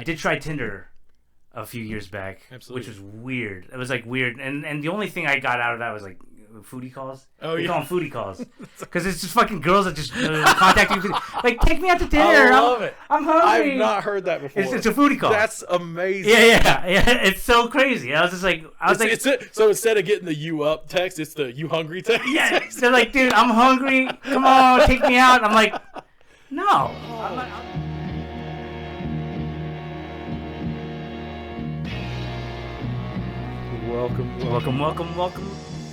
I did try Tinder a few years back, Absolutely. which was weird. It was like weird, and the only thing I got out of that was like foodie calls. Oh, they yeah. call them foodie calls because it's just fucking girls that just contact you. Like, take me out to dinner. I love it. I'm hungry. I've not heard that before. It's a foodie call. That's amazing. Yeah. It's so crazy. I was just like, So instead of getting the "you up" text, it's the "you hungry" text. yeah. They're like, dude, I'm hungry. Come on, take me out. I'm like, no. I'm like, Welcome,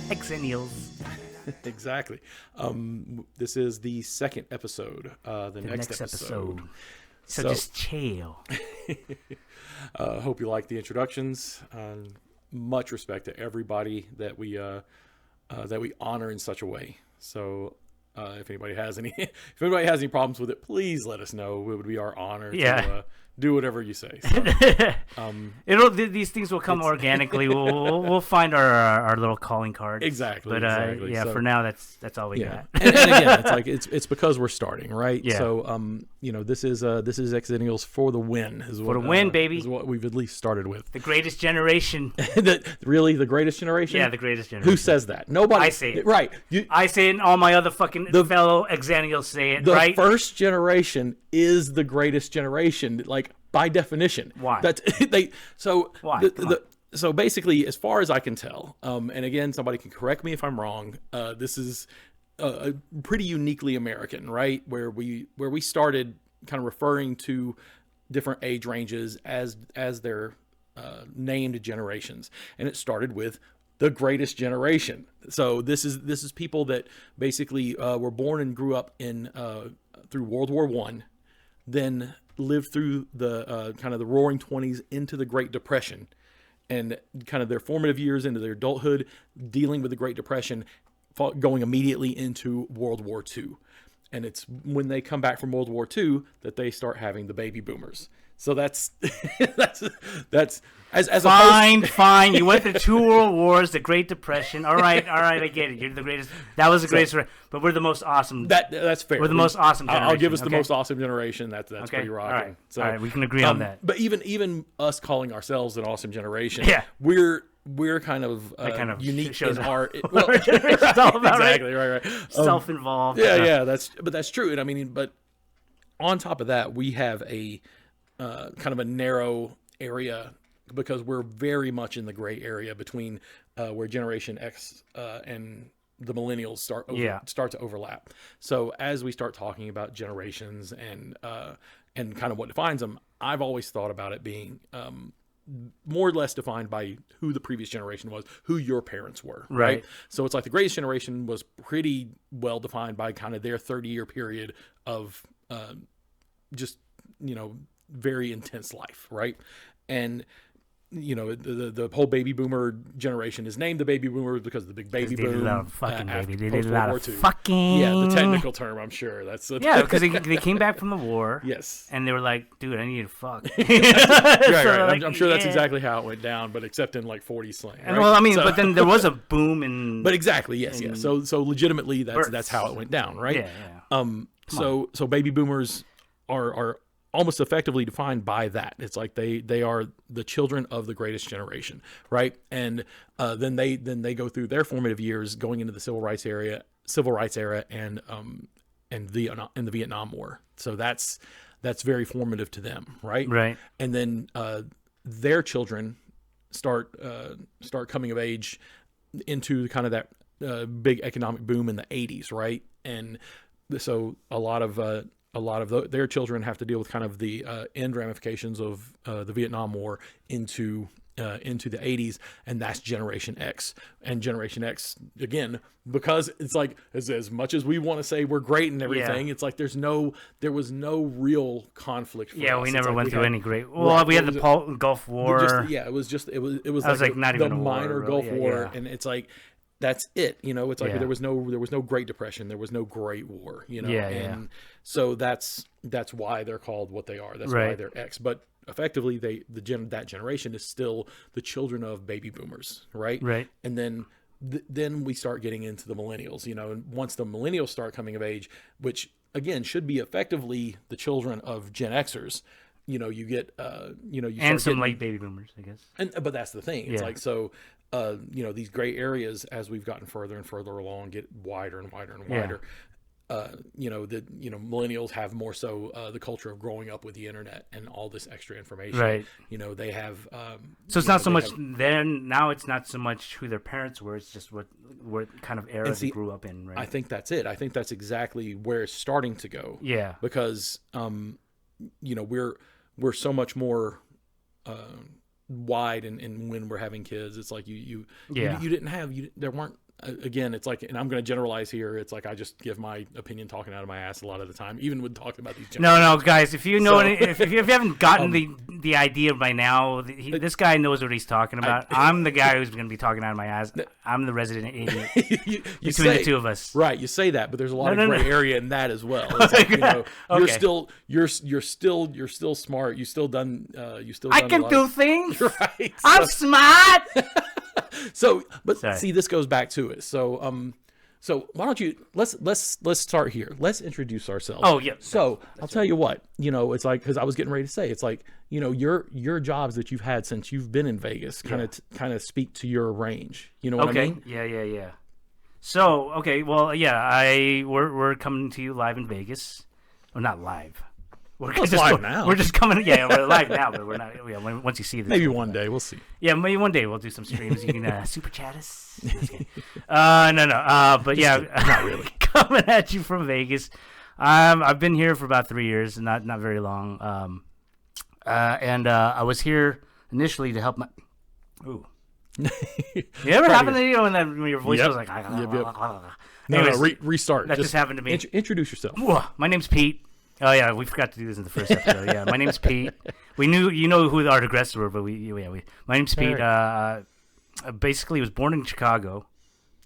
Xennials. Exactly. This is the second episode. The next episode. So just chill. Hope you like the introductions. Much respect to everybody that we honor in such a way. So if anybody has any problems with it, please let us know. It would be our honor to do whatever you say. So, these things will come organically. We'll find our little calling card. Exactly. But exactly. Yeah, so, for now that's all we got. and again, it's like it's because we're starting, right? Yeah. So this is Xennials for the win. For the win, baby. Is what we've at least started with. The greatest generation. Really, the greatest generation? Yeah, the greatest generation. Who says that? Nobody. I say it. Right. I say it, and all my other fucking fellow Xennials say it. The right. first generation is the greatest generation, like by definition. Why? That's they. So Why? So basically, as far as I can tell, and again, somebody can correct me if I'm wrong. This is pretty uniquely American, right? Where we started kind of referring to different age ranges as their named generations, and it started with the greatest generation. So this is people that basically were born and grew up in through World War I, then lived through the kind of the Roaring '20s into the Great Depression, and kind of their formative years into their adulthood, dealing with the Great Depression, going immediately into World War II. And it's when they come back from World War II that they start having the baby boomers. So that's as fine. You went through 2 world wars, the Great Depression. All right, I get it. You're the greatest. That was the greatest. But we're the most awesome. That's fair. We're the most awesome generation. I'll give us the most awesome generation. That's okay. pretty rocking. All right. So, all right, we can agree on that. But even us calling ourselves an awesome generation, yeah, we're kind of unique in our well, it's all about, exactly right. Self-involved. Yeah, that's true. And I mean, but on top of that, we have a kind of a narrow area because we're very much in the gray area between where Generation X and the millennials start to overlap. So as we start talking about generations and kind of what defines them, I've always thought about it being more or less defined by who the previous generation was, who your parents were, right? So it's like the greatest generation was pretty well defined by kind of their 30-year period of just, very intense life, right? And the whole baby boomer generation is named the baby boomers because of the big baby boom. They did a lot of fucking. Yeah, the technical term, I'm sure. That's because they came back from the war. Yes. And they were like, dude, I need to fuck. Right. I'm sure that's exactly how it went down, but except in like 40 slang. Right? Well, I mean, but then there was a boom in. But exactly, yes. So legitimately, that's how it went down, right? Yeah. So baby boomers are almost effectively defined by that. It's like they are the children of the greatest generation, right? And then they go through their formative years going into the civil rights era and the Vietnam War. So that's very formative to them, right? Right. And then their children start coming of age into kind of that big economic boom in the 80s, right? And so a lot of their children have to deal with kind of the end ramifications of the Vietnam War into the 80s, and that's Generation X. And Generation X, again, because it's like as much as we want to say we're great and everything, it's like there was no real conflict for us. We never went through any great. Well, we had the Gulf War. It was like not even the a minor war, Gulf really. War, and it's like. That's it, it's like there was no Great Depression, there was no Great War, and so that's why they're called what they are. That's why they're X. But effectively, that generation is still the children of baby boomers, right? Right. And then we start getting into the millennials, and once the millennials start coming of age, which again should be effectively the children of Gen Xers, you get you and start some getting, late baby boomers, I guess. but that's the thing. It's Yeah. like, so these gray areas, as we've gotten further and further along, get wider and wider and Yeah. wider. Millennials have more so the culture of growing up with the internet and all this extra information. Right. They have. So it's not so much then. Now it's not so much who their parents were. It's just what kind of era they grew up in. Right. I think that's it. I think that's exactly where it's starting to go. Yeah. Because we're so much more wide, and when we're having kids, it's like you didn't have there weren't. Again, it's like, and I'm going to generalize here. It's like I just give my opinion talking out of my ass a lot of the time, even when talking about these. No, guys. If you know, if you haven't gotten the idea by now, this guy knows what he's talking about. I'm the guy who's going to be talking out of my ass. I'm the resident idiot between the two of us. Right, you say that, but there's a lot of gray area in that as well. It's like, you're still smart. You still done. I can do things. Right. I'm smart. So, see, this goes back to it. So, why don't you let's start here. Let's introduce ourselves. Oh yeah. So I'll tell you what. It's like, because I was getting ready to say, it's like, your jobs that you've had since you've been in Vegas kind of speak to your range. You know what I mean? Yeah. So well, yeah, we're coming to you live in Vegas. Well, not live. We're live now. We're just coming. Yeah, we're live now, but we're not. Yeah, once you see this, maybe one day we'll see. Yeah, maybe one day we'll do some streams. You can super chat us. No. But yeah, not really. Coming at you from Vegas. I've been here for about 3 years, not very long. And I was here initially to help my. Ooh. You ever happen to when your voice was like? No, restart. That just happened to me. Introduce yourself. My name's Pete. Oh yeah, we forgot to do this in the first episode. Yeah, my name's Pete. We knew who our aggressors were, but my name's Pete. Basically, was born in Chicago,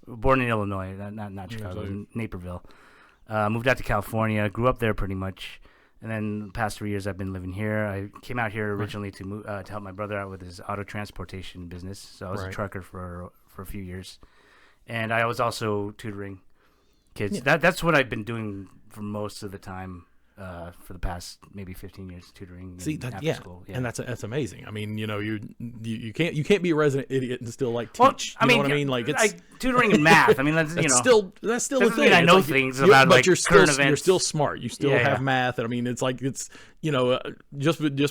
born in Illinois, not Chicago, in Naperville. Moved out to California, grew up there pretty much, and then the past 3 years I've been living here. I came out here originally to help my brother out with his auto transportation business. So I was a trucker for a few years, and I was also tutoring kids. Yeah. That's what I've been doing for most of the time. For the past maybe 15 years, tutoring. After school. Yeah, and that's amazing. I mean, you can't be a resident idiot and still like teach. You know what I mean? Like, it's tutoring in math. I mean, that's still a thing. I know things about but like you're current events. You're still smart. You still have math. And I mean, it's like just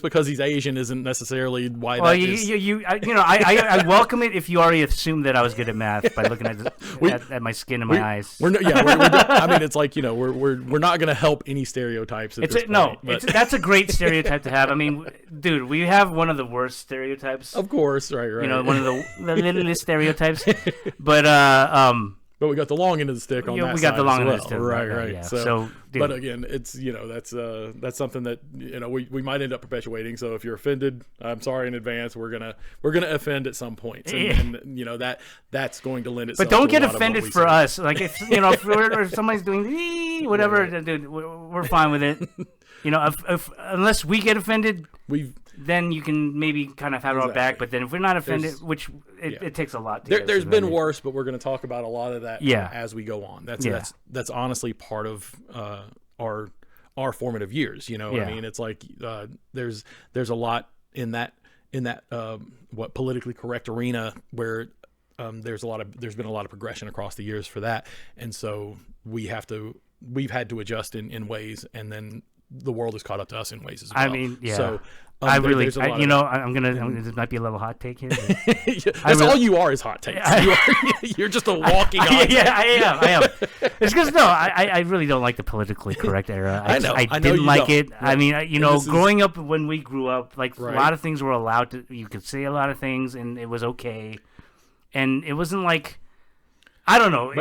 because he's Asian isn't necessarily why. Well, I welcome it if you already assumed that I was good at math by looking at my skin and my eyes. I mean, it's like we're not going to help any stereotypes. That's a great stereotype to have. I mean, dude, we have one of the worst stereotypes. Of course, right. One of the littlest stereotypes. But we got the long end of the stick on that. We got the long end of the stick. Right. Yeah. So but again, it's that's something that we might end up perpetuating. So if you're offended, I'm sorry in advance. We're gonna offend at some point, and that's going to lend itself. But don't to get a lot offended of for us. Like if somebody's doing whatever, dude, we're fine with it. If unless we get offended, then you can maybe kind of have our back. But then if we're not offended, which it takes a lot. There's been worse, but we're going to talk about a lot of that as we go on. That's honestly part of our formative years. I mean, it's like there's a lot in that what politically correct arena where there's been a lot of progression across the years for that, and so we've had to adjust in ways, and then the world has caught up to us in ways as well. I mean, yeah. So I'm gonna. This might be a little hot take here. That's all you are is hot takes. You're just a walking hot take. Yeah, I am. It's because I really don't like the politically correct era. I didn't like it. Right. I mean, growing up when we grew up, like a lot of things were allowed to. You could say a lot of things, and it was okay. And it wasn't like, I don't know.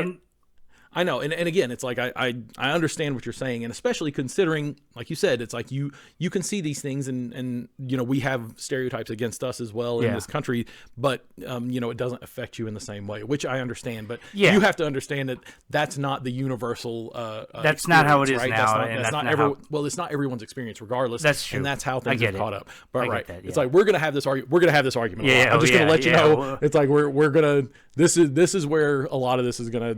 I know, and again, it's like I understand what you're saying, and especially considering, like you said, it's like you can see these things, and we have stereotypes against us as well in this country, but it doesn't affect you in the same way, which I understand. But you have to understand that that's not the universal. That's not how it is right? now. It's not everyone's experience, regardless. That's true, and that's how things are caught up. But it's like we're gonna have this argument. I'm just gonna let you know. It's like we're gonna. This is where a lot of this is gonna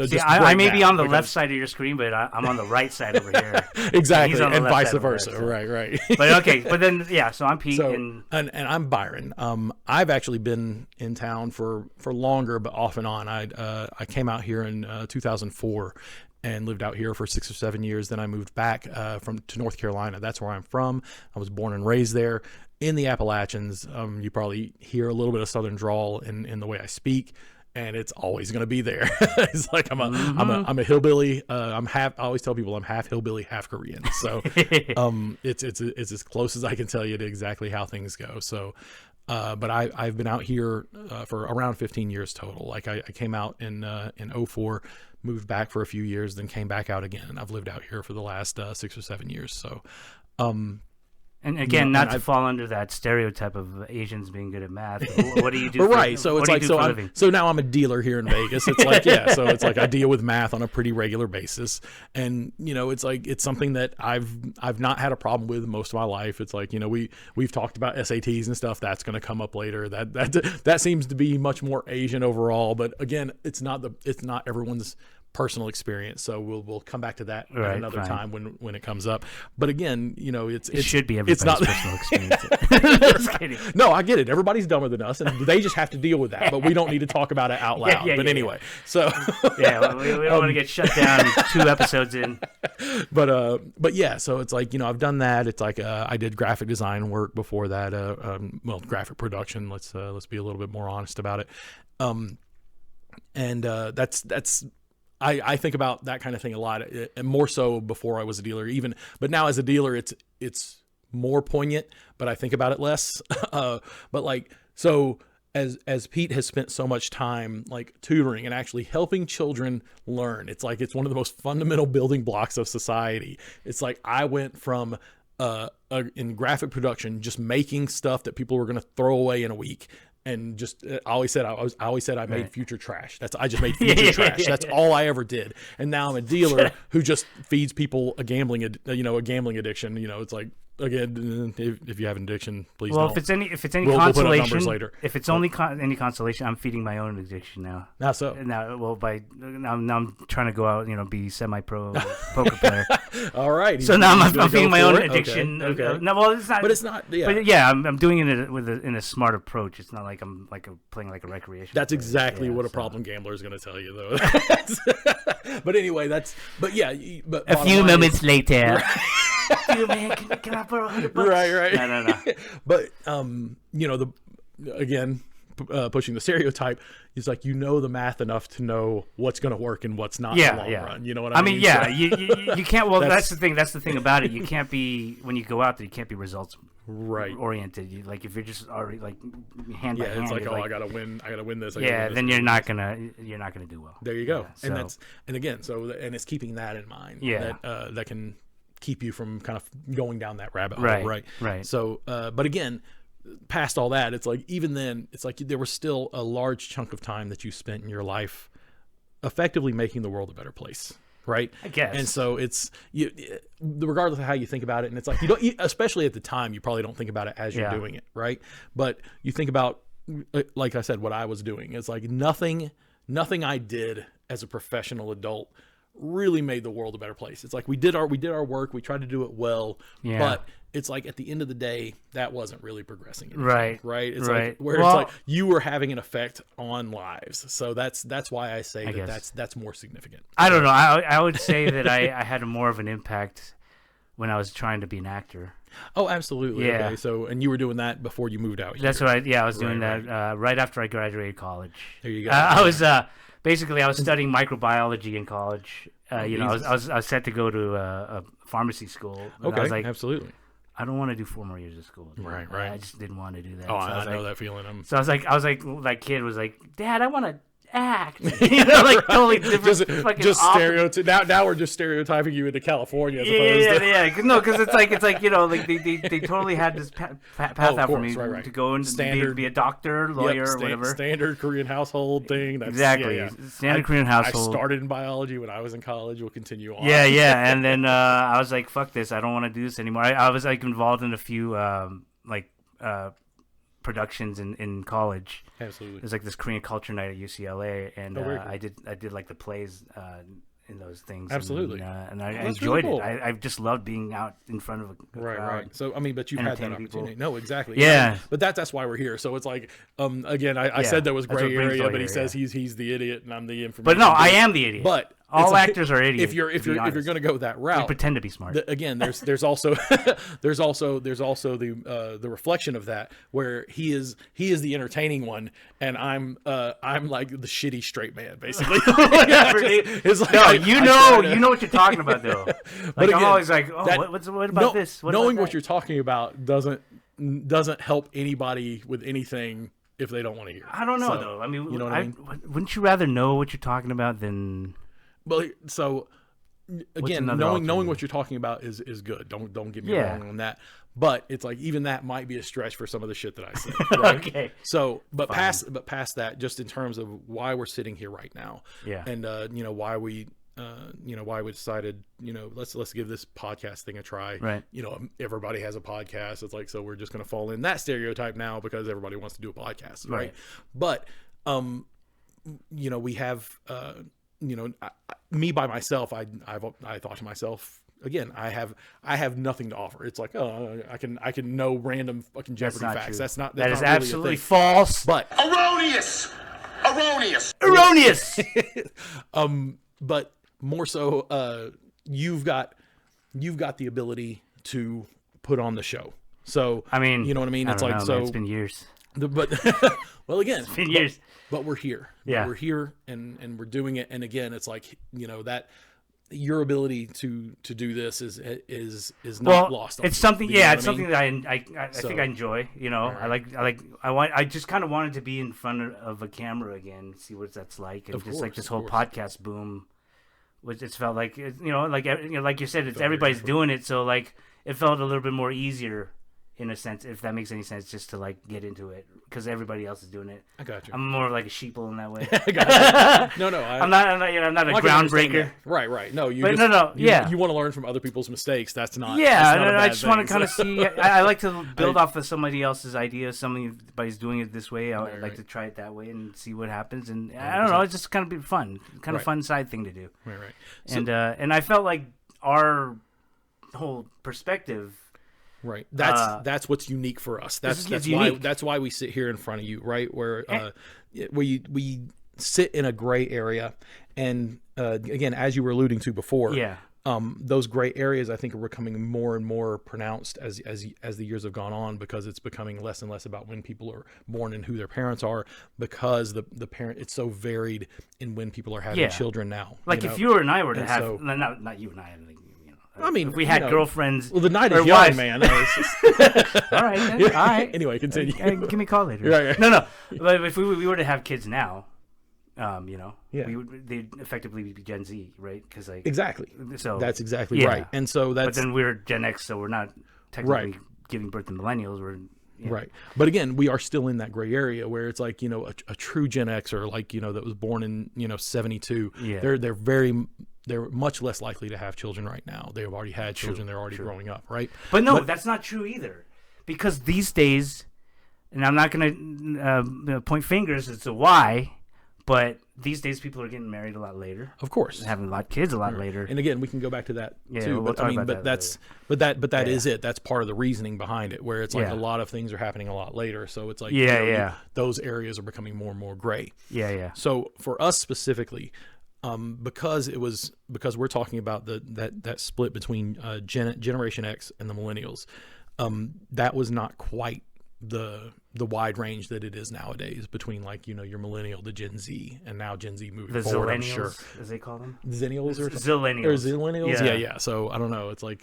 See, I may be on the left side of your screen, but I'm on the right side over here. Exactly, and vice versa. So. Right. But okay, but then so I'm Pete, and I'm Byron. I've actually been in town for longer, but off and on. I came out here in 2004 and lived out here for 6 or 7 years. Then I moved back to North Carolina. That's where I'm from. I was born and raised there in the Appalachians. You probably hear a little bit of Southern drawl in the way I speak. And it's always going to be there. It's like I'm a hillbilly. I always tell people I'm half hillbilly, half Korean. So it's as close as I can tell you to exactly how things go. So, but I've been out here for around 15 years total. Like I came out in 04, moved back for a few years, then came back out again, and I've lived out here for the last 6 or 7 years. So. And again, not to fall under that stereotype of Asians being good at math. What do you do? Right. So it's like so now I'm a dealer here in Vegas. It's like so it's like I deal with math on a pretty regular basis, and it's like it's something that I've not had a problem with most of my life. It's like we've talked about SATs and stuff. That's going to come up later. That seems to be much more Asian overall. But again, it's not everyone's personal experience, so we'll come back to that at another time when it comes up. But again, it should be everybody's personal experience. Just kidding. No, I get it. Everybody's dumber than us, and they just have to deal with that. But we don't need to talk about it out loud. Anyway, so we don't want to get shut down 2 episodes in. But yeah, so it's like I've done that. It's like I did graphic design work before that. Graphic production. Let's be a little bit more honest about it. And that's. I think about that kind of thing a lot, and more so before I was a dealer, but now as a dealer, it's more poignant, but I think about it less. But so as Pete has spent so much time like tutoring and actually helping children learn, it's like it's one of the most fundamental building blocks of society. It's like I went from in graphic production, just making stuff that people were going to throw away in a week. And just I always said I made future trash. I just made future trash. That's all I ever did. And now I'm a dealer who just feeds people a gambling addiction. It's like, again, if you have an addiction, please. Well, if it's any consolation, if it's only any consolation, I'm feeding my own addiction now. Now so now I'm trying to go out, be semi-pro poker player. All right. So now I'm feeding my own addiction. Okay. No, well, it's not. But it's not. Yeah. But yeah, I'm doing it in a smart approach. It's not like I'm playing like a recreation. That's exactly what a problem gambler is going to tell you, though. But anyway, But a few moments later. Dude, man, can I borrow $100? Right. No. But pushing the stereotype, is like the math enough to know what's going to work and what's not in the long run. You know what I mean? Yeah, you can't. Well, that's the thing. That's the thing about it. You can't be when you go out there. You can't be results oriented. If you're just already like hand by hand. It's like I gotta win. I gotta win this. Then you're not gonna do well. There you go. Yeah, and it's keeping that in mind. Yeah, that can keep you from kind of going down that rabbit hole, right. So but again, past all that, it's like even then it's like there was still a large chunk of time that you spent in your life effectively making the world a better place, right? I guess. And so it's regardless of how you think about it, and it's like you don't, especially at the time, you probably don't think about it as you're doing it, right? But you think about, like I said, what I was doing. It's like nothing I did as a professional adult really made the world a better place. It's like we did our work, we tried to do it well, but it's like at the end of the day, that wasn't really progressing anything, right? It's like where it's like you were having an effect on lives. So that's why I say that's more significant. I don't know. I would say that I had more of an impact when I was trying to be an actor. Oh, absolutely. Yeah. Okay. So, and you were doing that before you moved out here. That's right. Yeah, I was doing that right after I graduated college. There you go. I was basically I was studying microbiology in college. I was set to go to a pharmacy school. Okay, I was like, absolutely. I don't want to do 4 more years of school. Right. I just didn't want to do that. Oh, so I know that feeling. So I was like, that kid was like, Dad, I want to act. Like totally different. just stereotype. Now we're just stereotyping you into California. As opposed to... Yeah. No, because it's like they totally had this path out for me to go and be a doctor, lawyer, whatever. Standard Korean household thing. That's, exactly. Standard Korean household. I started in biology when I was in college. We'll continue on. Yeah. And then I was like, fuck this. I don't want to do this anymore. I was like involved in a few productions in college. Absolutely. There's like this Korean culture night at UCLA, and cool. I did like the plays in those things. Absolutely. And I that's enjoyed really cool. it. I just loved being out in front of a crowd. Right. So I mean, but you've had that entertain opportunity. people. No, exactly. Yeah. But that's why we're here. So it's like, again, I said there was that's gray what brings area, all but he here, says he's the idiot and I'm the information. But no, I dude. am the idiot. But all it's like, actors are idiots. If you're going to go that we route, pretend to be smart. Again, there's also there's also the reflection of that where he is the entertaining one and I'm like the shitty straight man basically. It's like, you know what you're talking about though. Like But again, I'm always like, oh, that- what about this? What knowing about what that? you're talking about doesn't help anybody with anything if they don't want to hear it. I don't know So, though. I mean, you know what I mean? Wouldn't you rather know what you're talking about than? Well, so again, another knowing what you're talking about is good. Don't get me wrong on that. But it's like even that might be a stretch for some of the shit that I say. Right? Okay. So, but past that, just in terms of why we're sitting here right now, and why we decided, let's give this podcast thing a try. Right. Everybody has a podcast. It's like, so we're just going to fall in that stereotype now because everybody wants to do a podcast. Right. But, we have, me by myself, I thought to myself, again, I have nothing to offer. It's like, oh, I can know random fucking Jeopardy facts. True. That's not that is not really absolutely a thing. false. But Erroneous. but more so, you've got the ability to put on the show. So I mean, you know what I mean? I It's don't like know, so. man. It's been years. But well, again, It's been years. But we're here. Yeah. We're here and we're doing it. And again, it's like, that your ability to do this is not lost on it's you. something. You know what It's I mean? something that I think I enjoy. I just kind of wanted to be in front of a camera again, see what that's like, and like this whole podcast boom, which it's felt like like you said, everybody's doing it, so like it felt a little bit more easier in a sense, if that makes any sense, just to like get into it because everybody else is doing it. I got you. I'm more like a sheeple in that way. I got you. No, I'm not a groundbreaker. Right. No, you. But You want to learn from other people's mistakes. That's not. Yeah, that's not a and bad I just want to thing. kind of see. I like to build off of somebody else's idea. Somebody's doing it this way. I'd like to try it that way and see what happens. And I don't know. It's just kind of be fun, fun side thing to do. Right. So, And I felt like our whole perspective. Right. That's what's unique for us. That's why we sit here in front of you, right? Where we sit in a gray area, and again, as you were alluding to before, those gray areas I think are becoming more and more pronounced as the years have gone on, because it's becoming less and less about when people are born and who their parents are, because the parent, it's so varied in when people are having children now. Like if you and I were to have not you and I. I mean, if we had girlfriends. Well, the night is young, wives. man. All right. All right. Anyway, continue. Give me a call later. Right. No. But if we were to have kids now, they'd effectively be Gen Z, right? Because exactly. So that's exactly right. And so that's. But then we're Gen X, so we're not technically giving birth to millennials. We're right. But again, we are still in that gray area where it's like, a true Gen Xer, like, that was born in 72. Yeah. They're much less likely to have children right now. They've already had children. They're already growing up, right? But that's not true either. Because these days, and I'm not going to point fingers as to why, but these days people are getting married a lot later. Of course. And having a lot of kids a lot later. And again, we can go back to that too. We'll talk about that that is it. That's part of the reasoning behind it, where it's like a lot of things are happening a lot later. So it's like, those areas are becoming more and more gray. Yeah. So for us specifically, because we're talking about that split between Generation X and the millennials, that was not quite the wide range that it is nowadays between like your millennial, the Gen Z, and now Gen Z moving forward. Zillennials, I'm sure, as they call them, Xennials or Zillennials. Or Zillennials, yeah. So I don't know. It's like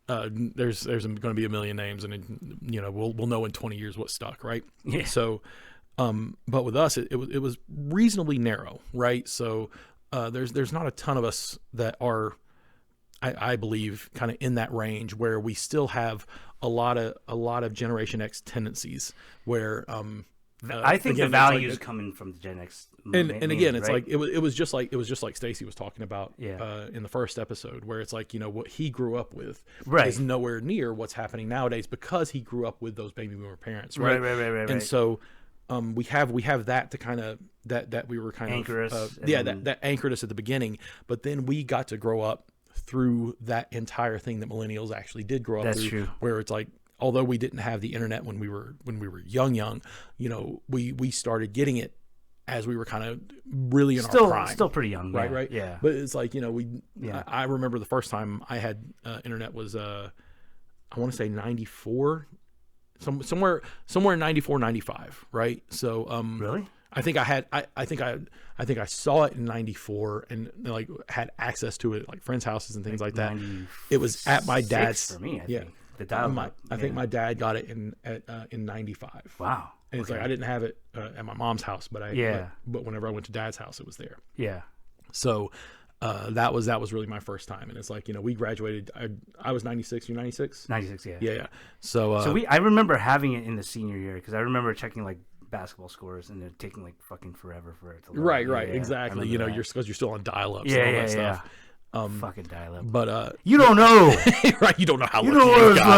there's going to be a million names, and we'll know in 20 years what stuck, right? Yeah. So. But with us, it was reasonably narrow, right? So there's not a ton of us that are, I believe, kind of in that range where we still have a lot of Generation X tendencies, where I think again, the value is like, coming from the Gen X. and again, it's right? like it was just like Stacy was talking about Yeah. in the first episode, where it's like, you know, what he grew up with Right. is nowhere near what's happening nowadays because he grew up with those baby boomer parents, right? Right. And so we have that to kind of that we were kind Anchor of us, that anchored us at the beginning, but then we got to grow up through that entire thing that millennials actually did grow up That's through, true. where it's like, although we didn't have the internet when we were young, you know, we started getting it as we were kind of really in our prime. Still pretty young, right? Yeah. But it's like, you know, Yeah. I remember the first time I had internet was I want to say 94, somewhere in 94, 95, right? So Really? I think I think I saw it in 94 and like had access to it at like friends' houses and things like that. It was at my dad's for me. I yeah. think. The dial. I think my dad got it in 95. Wow. And it's like I didn't have it at my mom's house, but but whenever I went to dad's house, it was there. Yeah. So that was really my first time, and it's like, you know, we graduated. I was 96. You 96? 96. Yeah. Yeah. So I remember having it in the senior year because I remember checking like basketball scores and it taking like fucking forever for it to load. right, Yeah, exactly. You know, because you're still on dial-ups yeah, and all yeah, that stuff. Fucking dial up. But you don't know. right, you don't know how You lucky know what you it's got.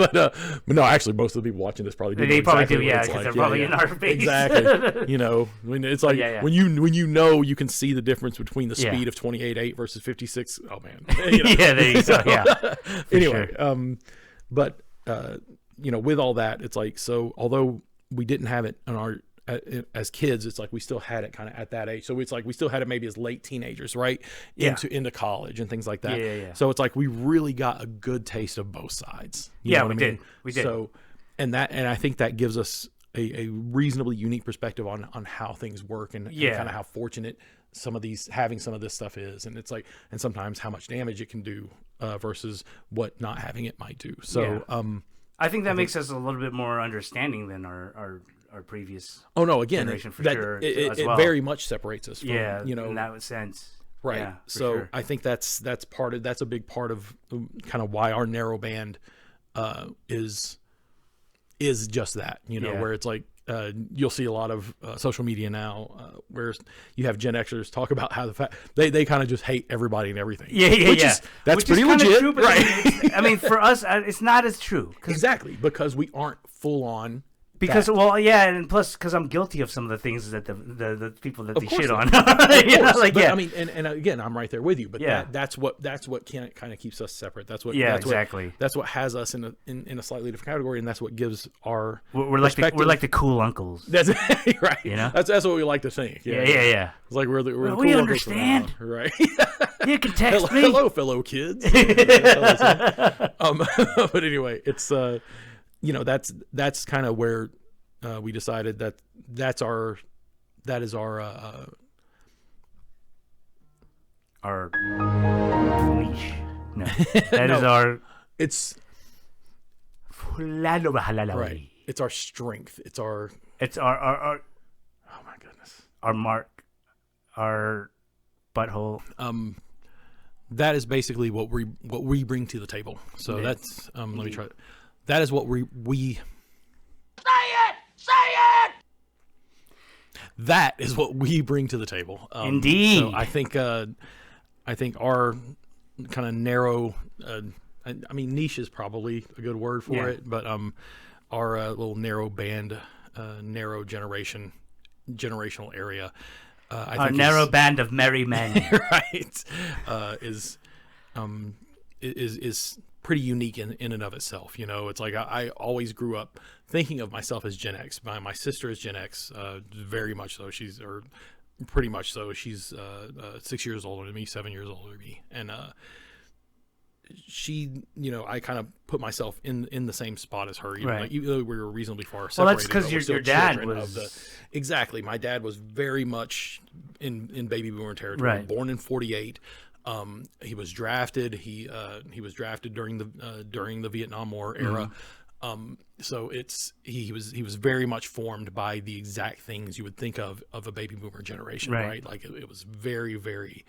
like. But no, actually, most of the people watching this probably do. They know probably exactly do, what yeah, it's because like. they're probably in our face. Exactly. You know, I mean, it's like when you know you can see the difference between the speed of 28.8 versus 56. Oh man. You know? Yeah, there you go. Yeah. Anyway, sure. But you know, with all that, it's like, so although we didn't have it on our as kids, it's like we still had it kind of at that age. So it's like we still had it maybe as late teenagers, right? Into college and things like that. Yeah. So it's like we really got a good taste of both sides. Yeah, we did. So and I think that gives us a reasonably unique perspective on how things work and kind of how fortunate having some of this stuff is. And it's like, and sometimes how much damage it can do versus what not having it might do. So I think that makes us a little bit more understanding than our previous generation for sure. It very much separates us from, you know, in that sense. Right. Yeah, so sure. I think that's a big part of kind of why our narrow band is just that, you know, where it's like you'll see a lot of social media now where you have Gen Xers talk about how the fact they kind of just hate everybody and everything. That's pretty legit, true, right? I mean, for us, it's not as true. Exactly, because we aren't full on. Because and plus because I'm guilty of some of the things that the people that they shit on. You know, like, I mean, and again, I'm right there with you. But that's what kind of keeps us separate. That's what exactly. That's what has us in a slightly different category, and that's what gives our we're like the cool uncles. That's right. You know, that's what we like to think. Yeah. It's like we're the cool we uncles understand, right? You can text me. Hello, fellow kids. But anyway, it's you know, that's kind of where we decided that is our niche. No, that is our. It's right. It's our strength. It's our. Oh my goodness. Our mark. Our butthole. That is basically what we bring to the table. So that's let me try it. That is what we say it. That is what we bring to the table. Indeed. So I think our kind of narrow, I mean, niche is probably a good word for it, but our little narrow band, narrow generational area. Our narrow band of merry men, right? Is pretty unique in and of itself. You know, it's like I always grew up thinking of myself as Gen X. My sister is Gen X, very much so. Pretty much so. She's 6 years older than me, 7 years older than me, and she, you know, I kind of put myself in the same spot as her, right. Like, even though we were reasonably far separated. Well, that's because your dad was exactly. My dad was very much in baby boomer territory. Right. Born in 48. He was drafted. He was drafted during the Vietnam War era. So he was very much formed by the exact things you would think of a baby boomer generation, right? Like it was very, very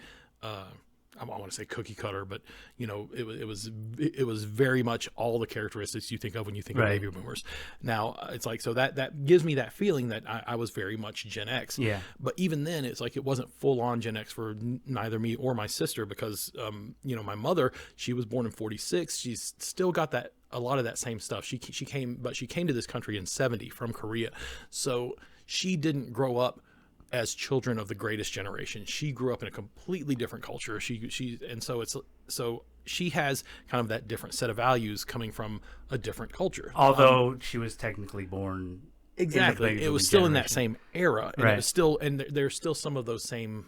I want to say cookie cutter, but it was very much all the characteristics you think of when you think of baby boomers. Now it's like, so that gives me that feeling that I was very much Gen X. Yeah. But even then, it's like it wasn't full on Gen X for neither me or my sister, because my mother, she was born in 46. She's still got a lot of that same stuff. She came to this country in 70 from Korea, so she didn't grow up as children of the greatest generation. She grew up in a completely different culture. So she has kind of that different set of values coming from a different culture. Although she was technically born exactly, it was still in that same era, and right. It was still, and there's still some of those same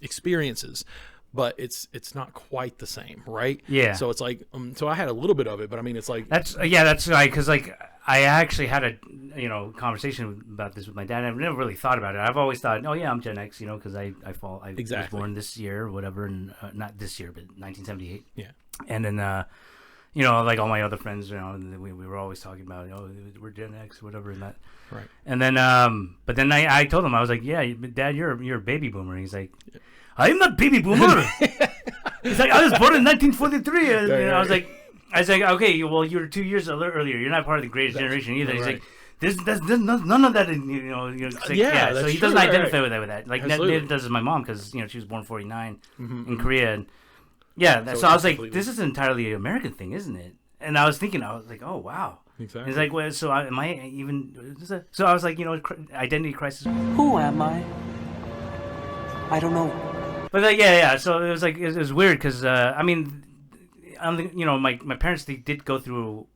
experiences, but it's not quite the same, right? Yeah. So it's like, so I had a little bit of it, but I mean, it's like that's right, because like I actually had a conversation about this with my dad. I've never really thought about it. I've always thought, oh yeah, I'm Gen X, because I exactly. was born this year or whatever, and not this year, but 1978. Yeah. And then like all my other friends, we were always talking about, we're Gen X, whatever, and that. Right. And then but then I told him, I was like, yeah, Dad, you're a baby boomer. And he's like, I'm not baby boomer. He's like, I was born in 1943. And I was like, okay, well, you were 2 years earlier. You're not part of the greatest generation either. He's like, there's none of that in, like, yeah. So he doesn't identify with that. Like, neither does my mom, because, she was born 49 in Korea. And so I was like, this is an entirely American thing, isn't it? And I was thinking, I was like, oh, wow. Exactly. He's like, well, so am I even, so I was like, identity crisis. Who am I? I don't know. But like, yeah. So it was like, it was weird, because, I mean, my parents, they did go through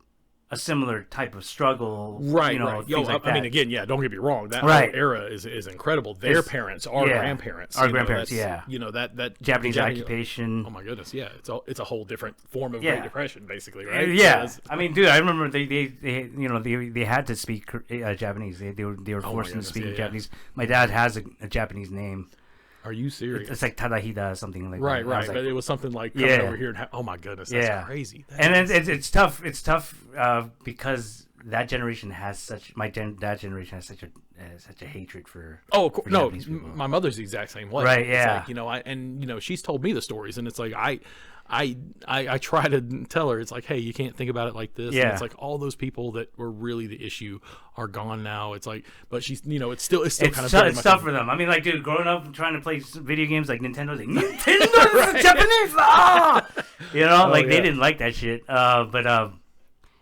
a similar type of struggle, right? Yo, I mean, again, don't get me wrong. That right. whole era is incredible. Their parents, our grandparents, that Japanese occupation. Oh my goodness, yeah, it's a whole different form of Great Depression, basically, right? Yeah, so I mean, dude, I remember they had to speak Japanese. They were forced into speaking Japanese. My dad has a Japanese name. Are you serious? It's like Tadahida or something like that. Right. Like, but it was something like coming over here and oh my goodness, that's crazy. It's tough. It's tough because that generation has such. That generation has such a hatred for. Oh, for no, my mother's the exact same way. Right. Yeah. It's like, she's told me the stories, and it's like I try to tell her, it's like, hey, you can't think about it like this. Yeah. And it's like all those people that were really the issue are gone now. It's like, but she's, it's still kind of it's tough for them. I mean, like, dude, growing up trying to play video games like Nintendo's like Nintendo Japanese, they didn't like that shit.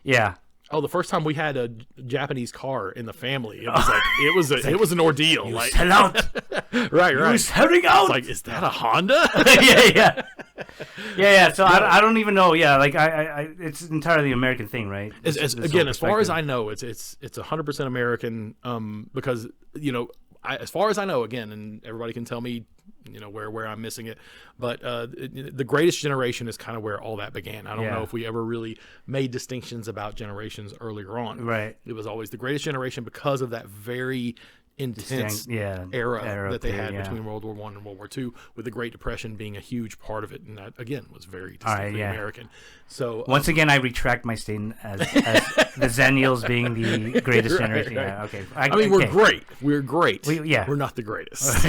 Yeah. Oh, the first time we had a Japanese car in the family, it was like it was an ordeal. You sell out, right. You're selling out. It's like, is that a Honda? yeah. So I don't even know. Yeah, like I it's entirely American thing, right? As far as I know, it's 100% American. Because as far as I know, again, and everybody can tell me, where I'm missing it, but the greatest generation is kind of where all that began. I don't know if we ever really made distinctions about generations earlier on. Right. It was always the greatest generation because of that very intense era that they had between World War I and World War II, with the Great Depression being a huge part of it, and that again was very distinctly American. So once again, I retract my statement as the Xennials being the greatest generation. Right. Yeah, okay. I mean, we're great. We're great. We're not the greatest.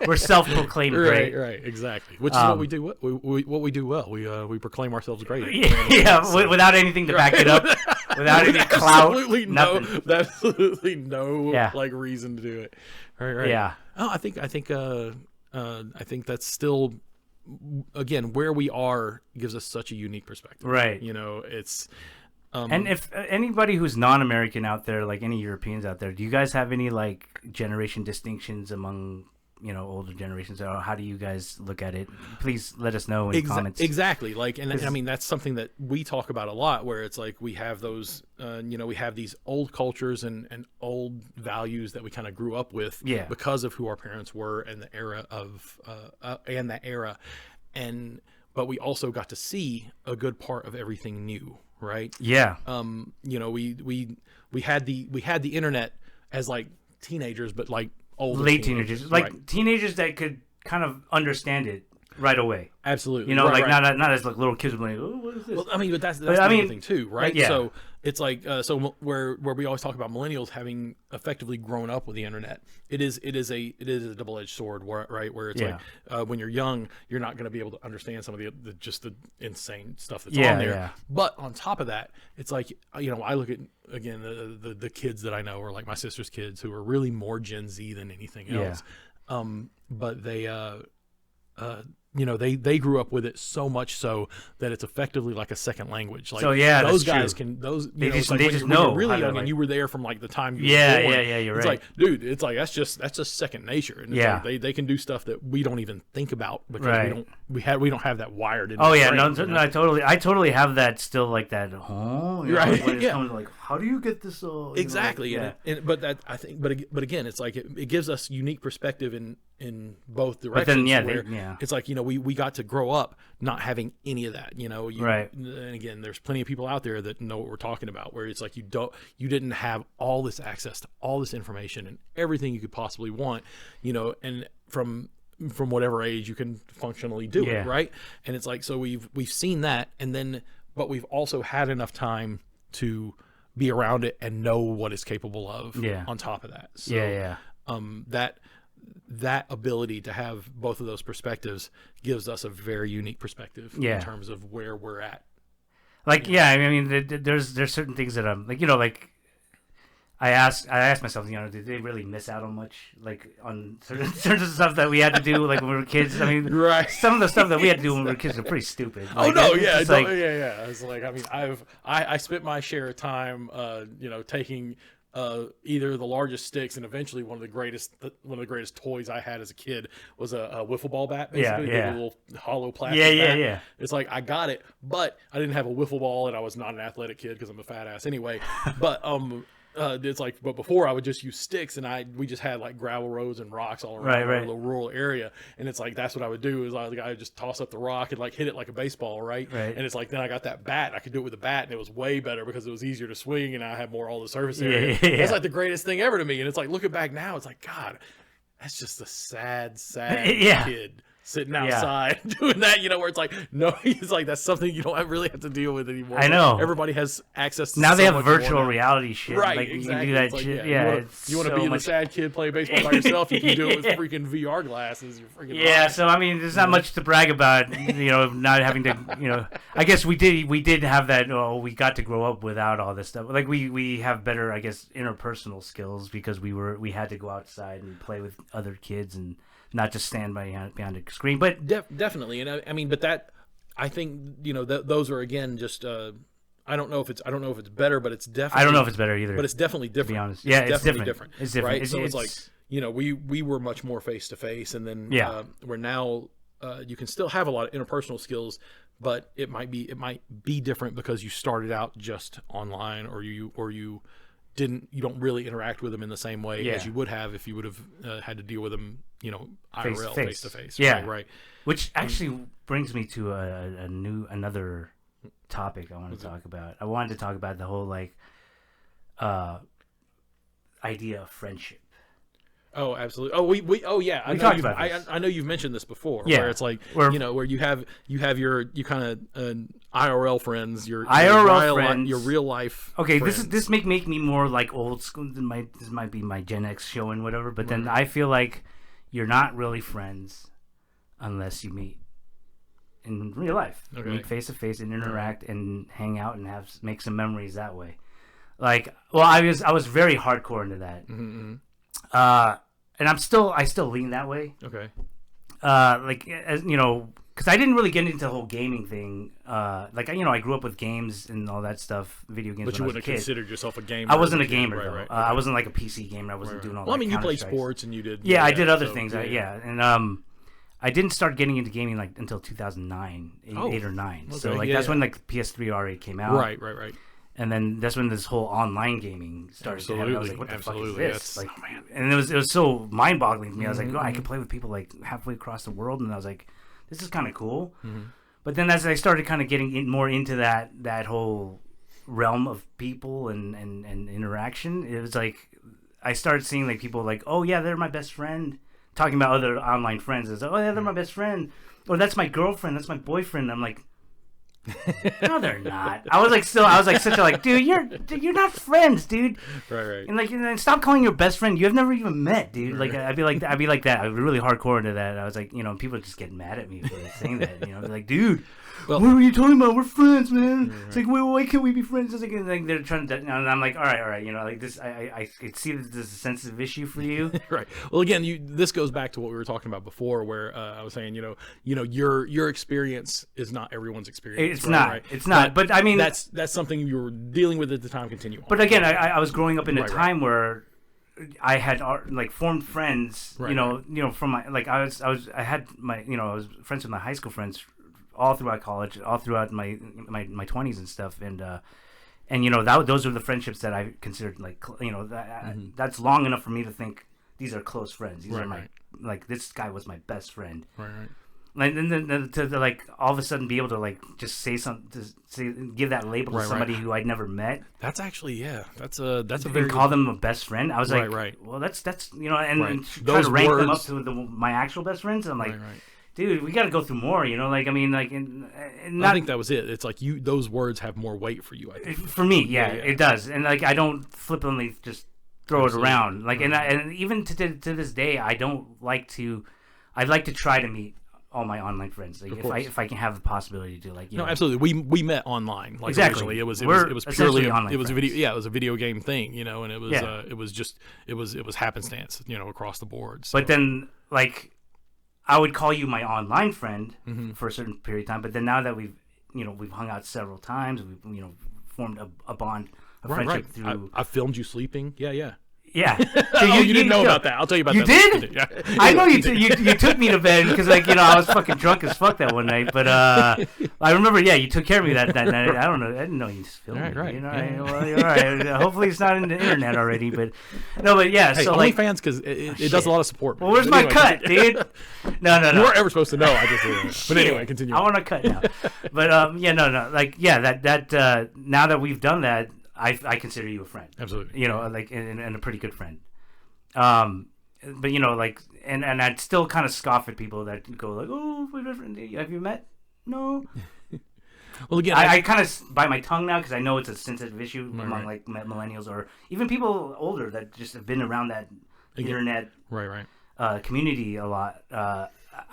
We're self-proclaimed great. Right, exactly. Which is what we do. What we do well. We proclaim ourselves great. Without anything to back it up, without any clout, nothing. Absolutely no like reason to do it. Right. Yeah. Oh, I think that's still, again, where we are gives us such a unique perspective. Right. It's. And if anybody who's non-American out there, like any Europeans out there, do you guys have any like generation distinctions among older generations, or how do you guys look at it? Please let us know in the comments. Exactly. Like, and I mean, that's something that we talk about a lot, where it's like we have those, we have these old cultures and old values that we kind of grew up with because of who our parents were and the era but we also got to see a good part of everything new, right? Yeah. We had the internet as like teenagers, but like late teenagers, like teenagers that could kind of understand it right away. Absolutely. Not as like little kids were like, oh, what is this? Well, I mean, but that's the other thing too, right? Yeah. So it's like so where we always talk about millennials having effectively grown up with the internet. It is a double-edged sword, right? Where it's like when you're young, you're not going to be able to understand some of the just the insane stuff that's on there. Yeah. But on top of that, it's like, you know, I look at, again, the kids that I know are like my sister's kids, who are really more Gen Z than anything else. But they you know, they grew up with it so much so that it's effectively like a second language. Like, so yeah, those that's guys true. can those. They know, just, like they when just you're know really how to, young like, and you were there from like the time you yeah, were born. you're it's right. like, dude, it's like that's just second nature. And it's like they can do stuff that we don't even think about because we don't have that wired in. Oh yeah, brain, no, I totally have that still, like that. Oh, right, when it comes to, like, how do you get this? Exactly, like, but that I think, but again, it's like it gives us unique perspective in both directions. But then, it's like, you know, we got to grow up not having any of that. You know, And again, there's plenty of people out there that know what we're talking about. Where it's like you didn't have all this access to all this information and everything you could possibly want. You know, and from whatever age you can functionally do it, right? And it's like, so we've seen that, and then but we've also had enough time to be around it and know what it's capable of on top of that. So, that ability to have both of those perspectives gives us a very unique perspective in terms of where we're at. Like, I mean, there's certain things that I'm like, you know, like I asked myself, you know, did they really miss out on much, like on certain stuff that we had to do, like when we were kids? I mean, some of the stuff that we had to do when we were kids are pretty stupid. Like, It's like, I mean, I spent my share of time, you know, taking either the largest sticks, and eventually one of the greatest toys I had as a kid was a wiffle ball bat, basically, a little hollow plastic bat. It's like, I got it, but I didn't have a wiffle ball, and I was not an athletic kid because I'm a fat ass anyway. But it's like, but before I would just use sticks, and we just had like gravel roads and rocks all around the rural area, and it's like that's what I would do is I would just toss up the rock and like hit it like a baseball, right? And it's like, then I got that bat, I could do it with a bat, and it was way better because it was easier to swing, and I had all the surface area. That's like the greatest thing ever to me. And it's like, looking back now, it's like, God, that's just a sad kid sitting outside doing that, you know, where it's like, no, it's like, that's something you don't really have to deal with anymore. I know. Everybody has access to now they have virtual reality shit. Right, like, exactly. You can do that shit. You want to be the sad kid playing baseball by yourself, you can do it with freaking VR glasses. You're freaking awesome. So I mean, there's not much to brag about, you know, not having to, you know, I guess we did have that, we got to grow up without all this stuff. Like we have better, I guess, interpersonal skills because we had to go outside and play with other kids and not just stand behind a screen. But definitely, and I mean, but that, I think, you know, those are, again, just I don't know if it's better, but it's definitely, I don't know if it's better either. But it's definitely different. To be honest, it's definitely different. It's different, right? So it's like, you know, we were much more face to face, and then we're now you can still have a lot of interpersonal skills, but it might be different because you started out just online, or you don't really interact with them in the same way as you would have if you would have had to deal with them, you know, IRL, face to face. Right. Which actually brings me to another topic I want to talk about. I wanted to talk about the whole like idea of friendship. Oh, absolutely. I know you've mentioned this before. Yeah. Where it's like, you know, where you have your kind of IRL friends, your friends, your real life. Okay, friends. this make me more like old school. This might be my Gen X show and whatever. But then I feel like you're not really friends unless you meet in real life, meet face to face, and interact and hang out and make some memories that way. Like, well, I was very hardcore into that. And I still lean that way. Okay. Like, as you know, because I didn't really get into the whole gaming thing. Like, you know, I grew up with games and all that stuff, video games. But you wouldn't have considered yourself a gamer. I wasn't a gamer, though. Right. I wasn't like a PC gamer. I wasn't doing all that. Well, I mean, you played sports and you did. Yeah, I did other things. And I didn't start getting into gaming like until 2009, 8 or 9. Okay, so like that's when like PS3 already came out. Right. And then that's when this whole online gaming started. I was like, what the fuck is this? Like, and it was so mind-boggling to me. I was like, I could play with people like halfway across the world, and I was like, this is kind of cool. But then as I started kind of getting more into that whole realm of people and interaction, it was like I started seeing like people like, oh yeah, they're my best friend. Talking about other online friends, it's like, oh yeah, they're my best friend, or that's my girlfriend, that's my boyfriend. I'm like, No, they're not. I was like, such a like, dude, you're not friends, dude. Right. And like, stop calling your best friend. You have never even met, dude. Like, I'd be like that. I'd be really hardcore into that. I was like, people just get mad at me for saying that. They're like, dude, what were you talking about? We're friends, man. Right. It's like, why can't we be friends? It's like they're trying to, and I'm like, all right. Like this, I could see that this is a sensitive issue for you. Right. Well, again, this goes back to what we were talking about before, where I was saying, your experience is not everyone's experience. It's not. Right? It's not. But I mean, that's something you were dealing with at the time. Continue on. But again, I was growing up in a time where I had like formed friends. From my I had my I was friends with my high school friends all throughout college, all throughout my 20s and stuff, and those are the friendships that I considered like that's long enough for me to think these are close friends. These are my like this guy was my best friend. Right. Like then to like all of a sudden be able to like just say something, give that label to somebody who I'd never met. That's actually that's a very call them a best friend. I was like, well, that's and try to rank them up to my actual best friends. I'm like, dude, we got to go through more. I think that was it. It's like those words have more weight for you. I think for me, it does. And like I don't flippantly just throw it around. Like and even to this day, I don't like to. I'd like to try to meet all my online friends, like if I can have the possibility to, like absolutely. We met online, like exactly. Originally. It was purely online. It was friends. it was a video game thing, and it was it was happenstance, across the board. So. But then like I would call you my online friend for a certain period of time, but then now that we've hung out several times, we've formed a bond, a friendship through. I filmed you sleeping. Yeah. Yeah. So you didn't know about that. I'll tell you about that. You did? Yeah. I know you took me to bed because I was fucking drunk as fuck that one night. But I remember, you took care of me that night. I don't know. I didn't know you filmed me. Right. Well, you're all right. Hopefully it's not in the internet already. But no, but yeah. Hey, so like fans because it does a lot of support. Well, where's my cut, dude? No. You weren't ever supposed to know. I just but anyway, continue. I want to cut now. But no. Like that now that we've done that. I consider you a friend. Absolutely. Like and a pretty good friend. But like and I'd still kind of scoff at people that go like, "Oh, have you met?" No. Well, again, I kind of bite my tongue now because I know it's a sensitive issue among like millennials or even people older that just have been around that internet community a lot.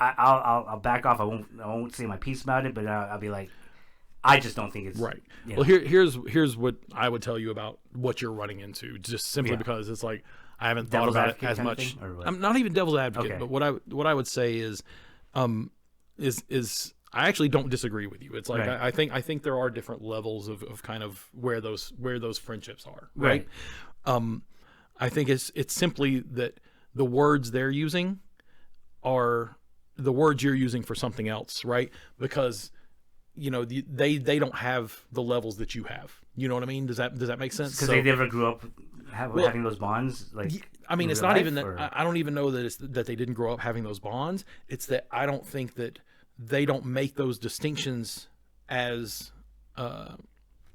I'll back off. I won't say my piece about it, but I'll be like, I just don't think it's right. Well, here's what I would tell you about what you're running into, just simply because it's like I haven't thought about it as much. I'm not even devil's advocate, but what I would say is I actually don't disagree with you. It's like I think there are different levels of kind of where those friendships are. Right. I think it's simply that the words they're using are the words you're using for something else, right? Because they don't have the levels that you have. You know what I mean? Does that make sense? Because they never grew up having those bonds. Like, I mean, it's not even that. I don't even know that it's that they didn't grow up having those bonds. It's that I don't think that they don't make those distinctions as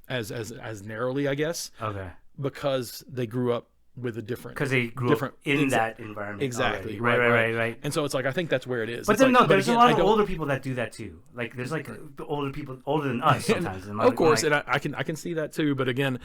narrowly, I guess. Okay. Because they grew up with a different. Because they grew up in that environment. Exactly. Right. And so it's like I think that's where it is. But then there's a lot of older people that do that too. Like there's like older people older than us sometimes. Of course, and I can see that too. But again,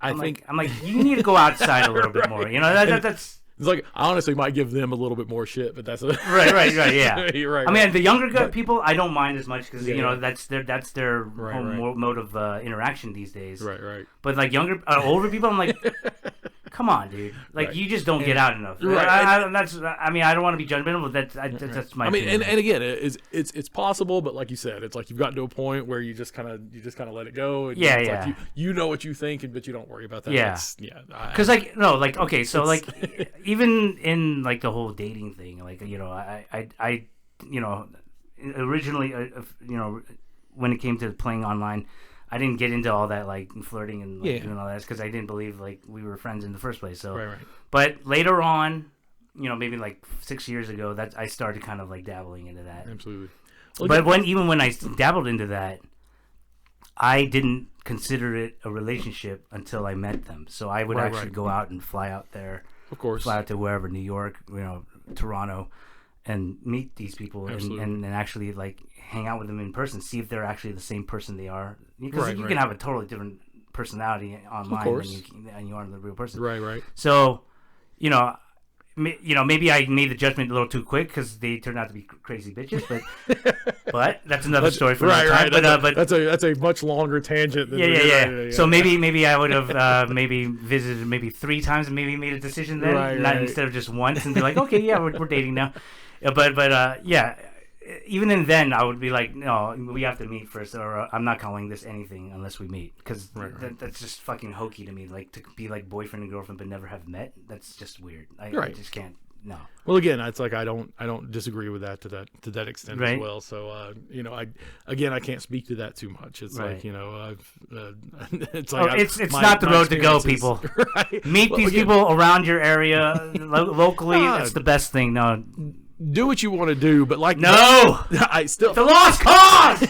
I'm like you need to go outside a little bit more. That's. It's like I honestly might give them a little bit more shit, but that's right. Yeah, you're right. I mean, the younger people, I don't mind as much because that's their whole mode of interaction these days. Right. But like older people, I'm like, come on, dude. Like you just don't get out enough. Right. I don't want to be judgmental, but that's my. I mean, and again, it's possible, but like you said, it's like you've gotten to a point where you just kind of let it go. And yeah. Like you know what you think, but you don't worry about that. Yeah. Because okay, so like. Even in like the whole dating thing, like I originally when it came to playing online, I didn't get into all that like flirting and doing all that because I didn't believe like we were friends in the first place. So, right. But later on, maybe like 6 years ago, that I started kind of like dabbling into that. Absolutely. Well, but when I dabbled into that, I didn't consider it a relationship until I met them. So I would actually go out and fly out there. Of course. Fly out to wherever, New York, Toronto, and meet these people and actually like hang out with them in person, see if they're actually the same person they are. Because you can have a totally different personality online than you are in the real person. Right. So, maybe I made the judgment a little too quick because they turned out to be crazy bitches, but that's another story for another time. But that's a much longer tangent. Than yeah. So maybe I would have maybe visited maybe 3 times and maybe made a decision then, instead of just once and be like, okay, yeah, we're dating now. But even then I would be like, no, we have to meet first, or I'm not calling this anything unless we meet, because that's just fucking hokey to me. Like, to be like boyfriend and girlfriend but never have met, that's just weird. I just can't. No. Well, again, it's like I don't disagree with that to that extent as well. So I can't speak to that too much. It's like it's like it's not the road to go, people. Meet these people around your area locally. That's the best thing. No. Do what you want to do, but like I still the lost cause.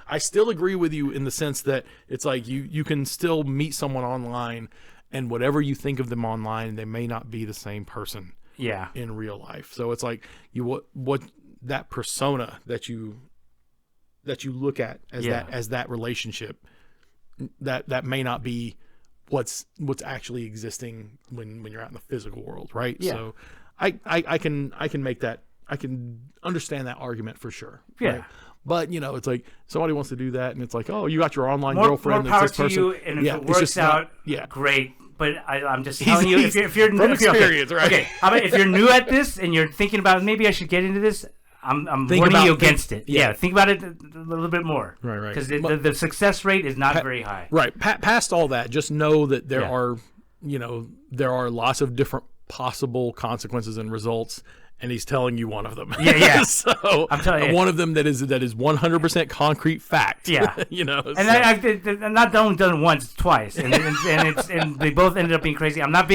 I still agree with you in the sense that it's like you can still meet someone online, and whatever you think of them online, they may not be the same person. Yeah. In real life, so it's like what that persona that you look at as that relationship that may not be what's actually existing when you're out in the physical world, right? Yeah. So I can make that, I can understand that argument for sure. Yeah. Right? But it's like somebody wants to do that, and it's like, oh, you got your online girlfriend. More power it's this person. to you, and if it works out, great. But I'm just telling you, if you're from experience, right? Okay, how about if you're new at this and you're thinking about maybe I should get into this, I'm warning you against it. Yeah, think about it a little bit more. Right. Because the success rate is not very high. Right. Past all that, just know that there are, there are lots of different possible consequences and results, and he's telling you one of them. Yeah. So I'm telling you, one of them that is 100% concrete fact. Yeah. And so. I'm not only done it once, twice, and they both ended up being crazy. I'm not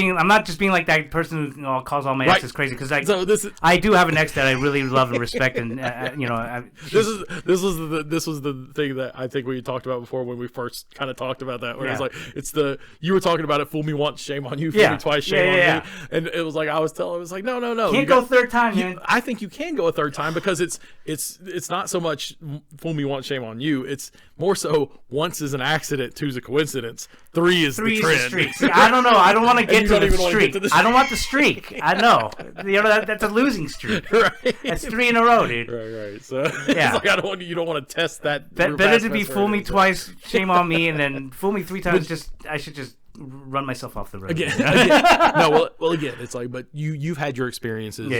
just being like that person who calls all my exes crazy, because I do have an ex that I really love and respect, and this was the thing that I think we talked about before when we first kind of talked about that, where it's like you were talking about it, fool me once, shame on you, fool me twice, shame on me, and it was like I was like no, can't go third time, man. I think you can go a third time, because it's not so much fool me once, shame on you. It's more so once is an accident, two's a coincidence, three is the trend. Streak. See, I don't know. I don't want to get to the streak. I don't want the streak. I know. That's a losing streak. Right. That's 3 in a row, dude. Right. So it's like you don't want to test that. Better to be fool me twice, shame on me, and then fool me 3 times. I should just run myself off the road. Again. Well, again, it's like, but you've had your experiences.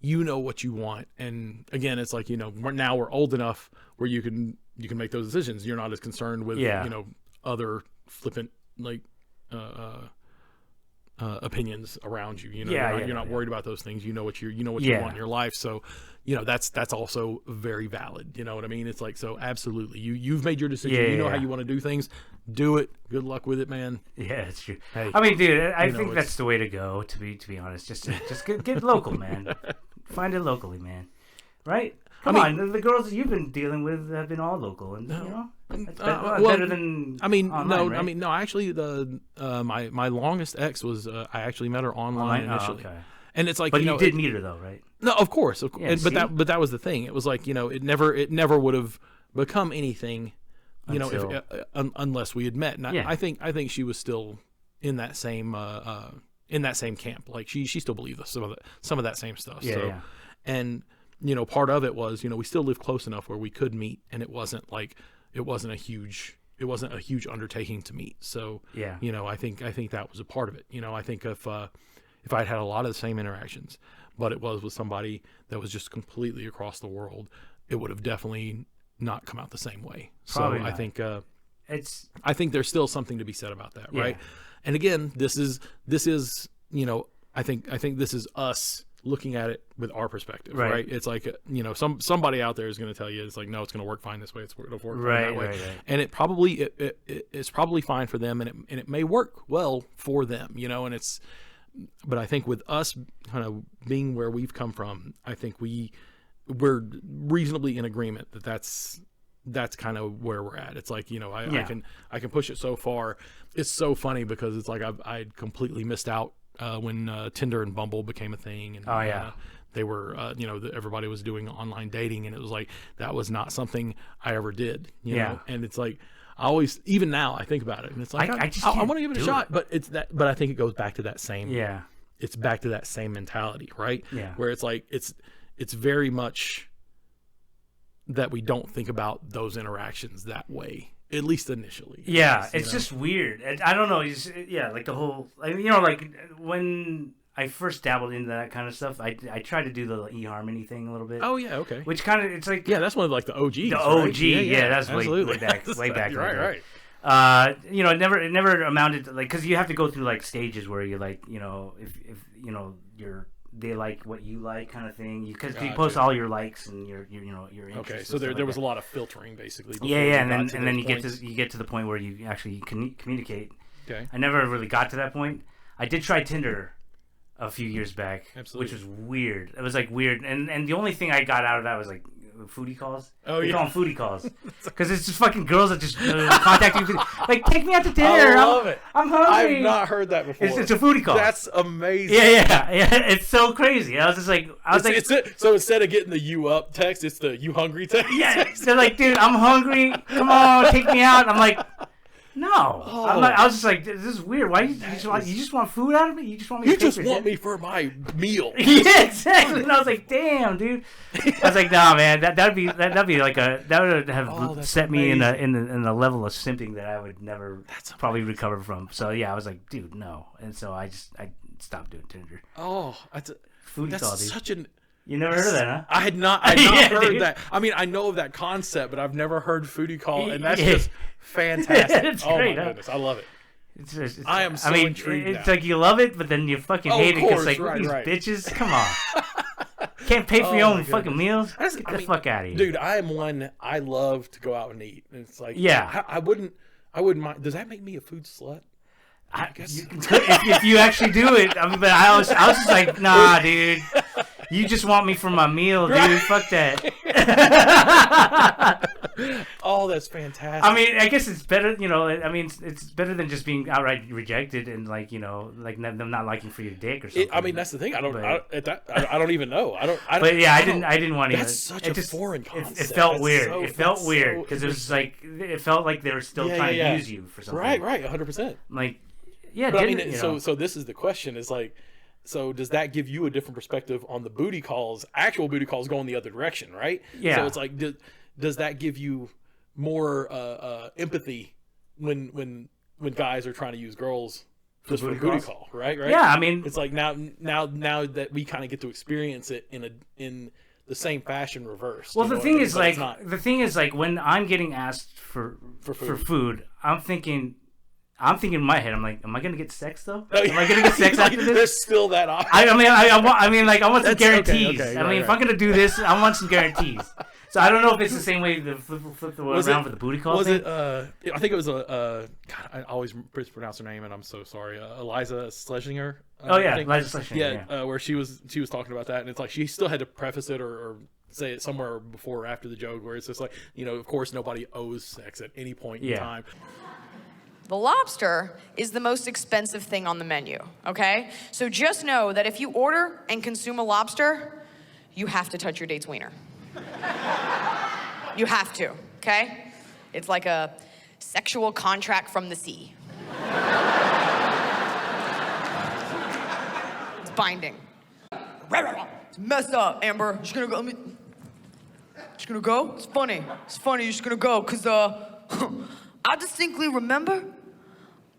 You know what you want, and again, it's like now we're old enough where you can make those decisions. You're not as concerned with other flippant opinions around you. You're not worried about those things. You know what you want in your life. So that's also very valid. You know what I mean? It's like, so absolutely, you've made your decision. How you want to do things. Do it. Good luck with it, man. Yeah, it's true. Hey, I mean, dude, I think that's the way to go. To be honest, just get local, man. Find it locally, man. Right? Come on, the girls you've been dealing with have been all local, and that's better than. Online, right? No. Actually, my longest ex was I actually met her online initially. Okay. And it's like, but you did meet her though, right? No, of course. Yeah, but that was the thing. It was like, it never would have become anything, unless we had met. And I think she was still in that same camp. Like she still believed some of that same stuff. And part of it was, we still lived close enough where we could meet, and it wasn't a huge undertaking to meet. So I think that was a part of it. I think if I'd had a lot of the same interactions, but it was with somebody that was just completely across the world, it would have definitely not come out the same way. Probably so not. I think there's still something to be said about that, right? And again, this is I think this is us looking at it with our perspective, right? It's like somebody out there is going to tell you it's like, no, it's going to work fine this way, it's going to work fine that way, right. And it probably it's probably fine for them, and it may work well for them, and it's. But I think with us kind of being where we've come from, I think we're reasonably in agreement that's kind of where we're at. It's like, I can push it so far. It's so funny because it's like I'd completely missed out when Tinder and Bumble became a thing, and they were, everybody was doing online dating, and it was like, that was not something I ever did, you know? And it's like, I always, even now I think about it, and it's like, I want to give it a shot, but but I think it goes back to that same, it's back to that same mentality, right? Yeah. Where it's like, it's very much that we don't think about those interactions that way, at least initially. Yeah, it's just weird. I don't know. Like the whole, like when I first dabbled into that kind of stuff, I tried to do the eHarmony thing a little bit. Oh yeah, okay. Which kind of, it's like, that's one of like the OGs. The OG, right? yeah, that's way back. Right. It never amounted to, like, because you have to go through like stages where you like, if they like what you like, kind of thing. Because you post all your likes and your interests. Okay, so there was a lot of filtering basically. Yeah, and then you get to the point where you actually communicate. Okay. I never really got to that point. I did try Tinder a few years back, Absolutely. which was weird. It was like weird, and the only thing I got out of that was like foodie calls. Oh, we call them foodie calls because it's just fucking girls that just contact you, like, take me out to dinner. I love it. I'm hungry. I've not heard that before. It's a foodie call. That's amazing. Yeah. It's so crazy. I was just like, so instead of getting the "you up" text, it's the "you hungry" text. Yeah, they're like, dude, I'm hungry. Come on, take me out. I'm like, no. I was just like, this is weird. Why you just want food out of me? You just want me? You just want me for my meal. Yeah, exactly. And I was like, damn, dude. I was like, nah, man, that'd be like that would have set me in a level of simping that I would never probably recover from. So yeah, I was like, dude, no. And so I stopped doing Tinder. Oh, that's such an. You never heard of that, huh? I had not heard that. I mean, I know of that concept, but I've never heard foodie call, and that's just fantastic. It's oh great, my goodness, I love it. I am so intrigued it's now. like you love it, but then you fucking hate it because, like, these bitches, come on. Can't pay for your own fucking meals? Get the fuck out of here. Dude, I am one, I love to go out and eat. And it's like, I wouldn't mind. Does that make me a food slut? I guess. If you actually do it. I mean, but I was just like, nah, dude. You just want me for my meal, dude. Right. Fuck that. Oh, that's fantastic. I mean, I guess it's better, I mean, it's better than just being outright rejected and, like, like them not liking for your dick or something. I mean, that's the thing. I don't even know. I didn't want to. That's such a foreign concept. It felt weird. It felt weird because it was like, it felt like they were still trying to use you for something. Right, 100%. Like, yeah, but I mean, so this is the question: is like, so does that give you a different perspective on the booty calls? Actual booty calls going the other direction, right? Yeah. So it's like, does that give you more empathy when guys are trying to use girls just for a booty call, right? Yeah, I mean, it's like now that we kind of get to experience it in the same fashion reversed. Well, the thing is, like, when I'm getting asked for food, I'm thinking in my head, I'm like, am I gonna get sex though? Am I gonna get sex after this? There's still that option. I want some guarantees. Okay, if I'm gonna do this, I want some guarantees. So I don't know if it's the same way to flip the word around for the booty call. Was it? I think it was God, I always mispronounce her name, and I'm so sorry. Iliza Shlesinger. Iliza Shlesinger. Yeah, where she was talking about that, and it's like she still had to preface it or say it somewhere before or after the joke, where it's just like, of course nobody owes sex at any point in time. The lobster is the most expensive thing on the menu, okay? So just know that if you order and consume a lobster, you have to touch your date's wiener. You have to, okay? It's like a sexual contract from the sea. It's binding. It's messed up, Amber. You're just gonna go. Just gonna go? It's funny. You're just gonna go, cause I distinctly remember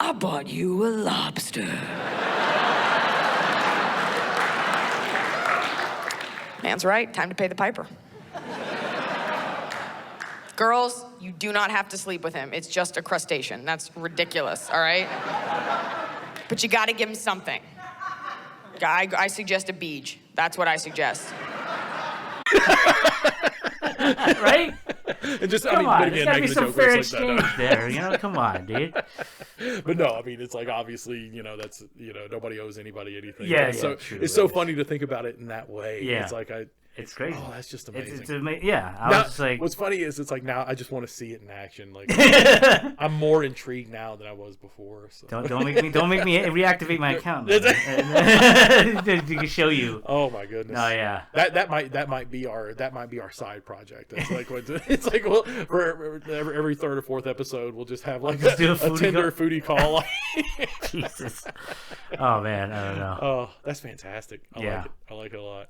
I bought you a lobster. Man's right. Time to pay the piper. Girls, you do not have to sleep with him. It's just a crustacean. That's ridiculous, all right? But you gotta give him something. I suggest a beach. That's what I suggest. Right? And just, come on, there's gotta be some fair exchange there, come on, dude. But no, I mean, it's like, obviously, that's, nobody owes anybody anything. Yeah, so true, it's so funny to think about it in that way. Yeah. It's like, It's crazy. Oh, that's just amazing. It's yeah. I Now, was just like, what's funny is it's like now I just want to see it in action. Like I'm more intrigued now than I was before. So. don't make me reactivate my account. To show you. Oh my goodness. Oh yeah. That might be our side project. It's like well, for every third or fourth episode we'll just have like a Tinder foodie call. Jesus. Oh man, I don't know. Oh, that's fantastic. I like it a lot.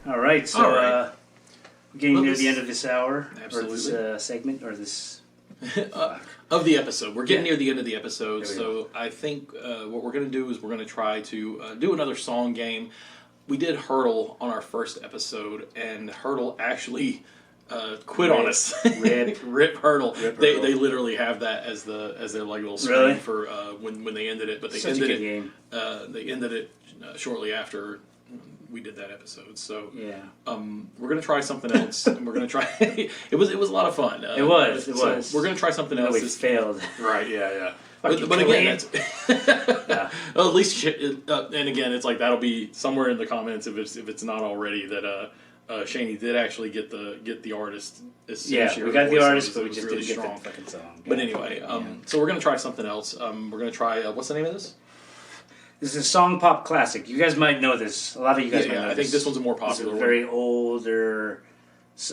All right, so we're getting near the end of this hour, absolutely. or this segment, or this of the episode. We're getting near the end of the episode, so I think what we're going to do is we're going to try to do another song game. We did Hurdle on our first episode, and Hurdle actually quit on us. Rip Hurdle. They literally have that as their like little screen for when they ended it, but they ended it. Game. They ended it shortly after we did that episode. So we're gonna try something else, and we're gonna try. it was a lot of fun. It was. We're gonna try something else. We failed. Right. Yeah. But again, that's well, at least. And again, it's like that'll be somewhere in the comments if it's not already that. Shaney did actually get the artist. We got the artist, but we just didn't get the fucking song. But anyway, so we're gonna try something else. We're gonna try. What's the name of this? This is a song pop classic. You guys might know this. A lot of you guys might know this. I think this one's a more popular one. Very older,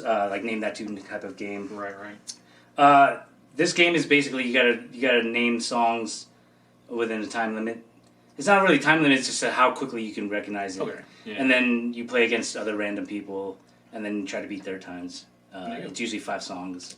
like name that tune type of game. Right. This game is basically you gotta name songs within a time limit. It's not really time limit. It's just how quickly you can recognize it. Okay. Yeah. And then you play against other random people, and then you try to beat their times. It's usually 5 songs.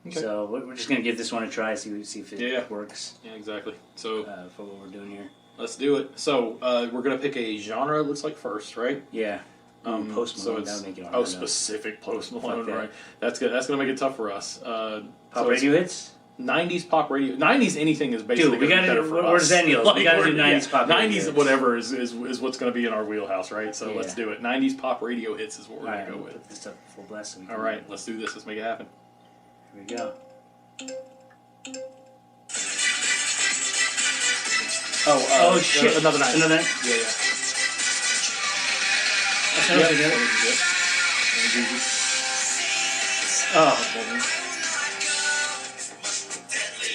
Okay. So we're just gonna give this one a try. See if it works. Yeah, exactly. So for what we're doing here. Let's do it. So we're gonna pick a genre. It looks like first, right? Yeah. Post Malone. So that would make it hard. Specific Post Malone, right? That's good. That's gonna make it tough for us. Pop radio hits. 90s pop radio. 90s anything is basically we got to. We're Xennials. Like, we got to do 90s pop. 90s hits. whatever is what's going to be in our wheelhouse, right? So let's do it. 90s pop radio hits is what we're going to go with. Put this up full blast. All right, let's do this. Let's make it happen. Here we go. Oh shit! Another night. Another night. Yeah.